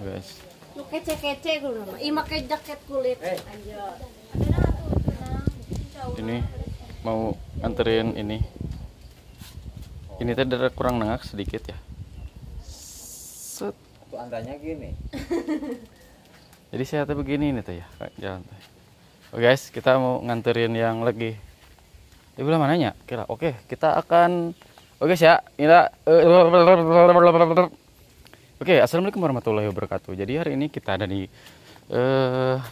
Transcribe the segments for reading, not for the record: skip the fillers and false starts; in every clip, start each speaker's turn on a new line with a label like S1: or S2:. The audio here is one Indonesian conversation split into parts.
S1: guys.
S2: Lu kece-kece gue nama. Ih pakai jaket kulit.
S1: Ini mau anterin ini. Ini tadi ada kurang nengak sedikit ya. Set.
S3: Tuh andanya gini.
S1: Jadi saya tuh begini nih tuh ya, jalan. Oke guys, kita mau nganterin yang lagi. Di belah mananya? Kira. Oke, kita akan. Oke guys ya, inilah. Oke, assalamualaikum warahmatullahi wabarakatuh. Jadi hari ini kita ada di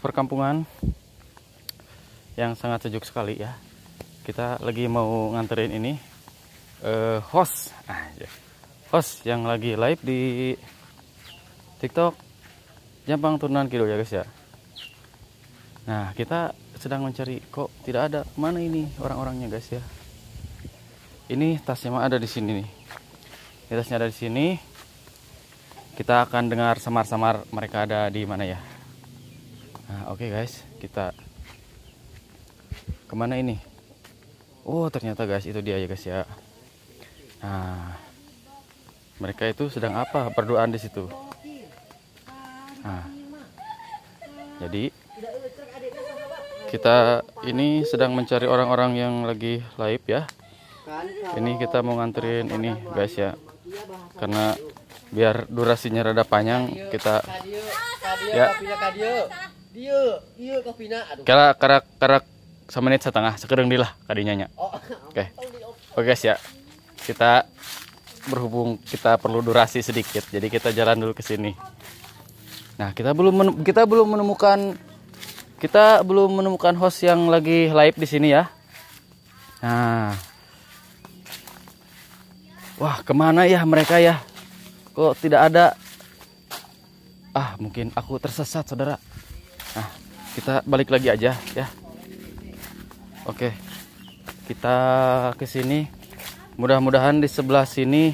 S1: perkampungan yang sangat sejuk sekali ya. Kita lagi mau nganterin ini host, host yang lagi live di TikTok Jampang Turunan Kidul ya guys ya. Nah kita sedang mencari, kok tidak ada, mana ini orang-orangnya guys ya. Ini tasnya mah ada di sini nih. Ini tasnya ada di sini. Kita akan dengar samar-samar mereka ada di mana ya. Nah oke guys, kita kemana ini? Oh ternyata guys itu dia ya guys ya. Nah mereka itu sedang apa? Berduaan di situ. Nah jadi kita ini sedang mencari orang-orang yang lagi live ya. Ini kita mau nganterin ini guys ya, karena biar durasinya rada panjang kita ya karak semenit setengah sekedeng dilah kadinya nya. Oke guys ya, kita berhubung kita perlu durasi sedikit, jadi kita jalan dulu ke sini. Nah kita belum menemukan host yang lagi live di sini ya. Nah wah kemana ya mereka ya, kok tidak ada. Mungkin aku tersesat saudara. Nah kita balik lagi aja ya. Oke kita ke sini, mudah-mudahan di sebelah sini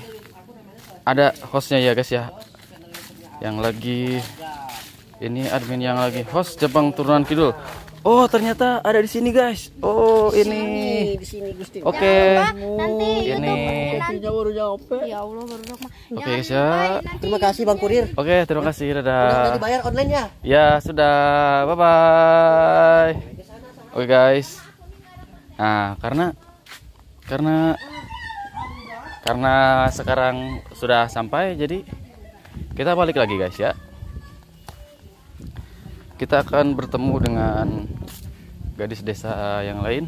S1: ada hostnya ya guys ya, yang lagi ini admin yang lagi host Jampang Turunan Kidul. Oh ternyata ada di sini guys. Oh ini
S2: Di sini Gusti.
S1: oke
S2: Nanti
S1: ini
S2: ya Allah baru dok mah.
S1: oke guys ya.
S3: Terima kasih Bang Kurir.
S1: Oke terima kasih,
S3: Udah
S1: dadah.
S3: dibayar online ya?
S1: Ya sudah, bye bye. Oke guys. Nah karena sekarang sudah sampai, jadi kita balik lagi guys ya. Kita akan bertemu dengan gadis desa yang lain.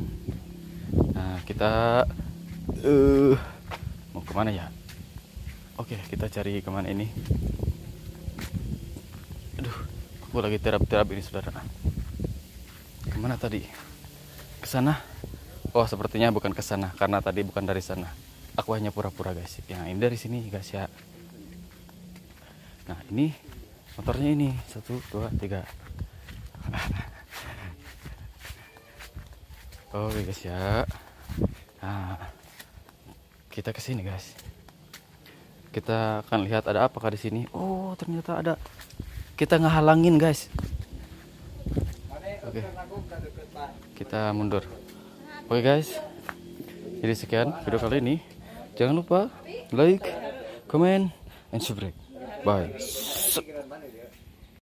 S1: Nah kita mau kemana ya? Oke kita cari kemana ini. Aduh aku lagi terap-terap ini saudara. Kemana tadi? Ke sana? Oh sepertinya bukan ke sana, karena tadi bukan dari sana. Aku hanya pura-pura guys. Yang ini dari sini guys ya. Nah ini motornya ini 1, 2, 3. Oke guys ya. Nah kita kesini guys. Kita akan lihat ada apakah di sini. Oh ternyata ada. Kita ngehalangin guys. Oke. Kita mundur. Oke guys. Jadi sekian video kali ini. Jangan lupa like, comment, and subscribe. Bye.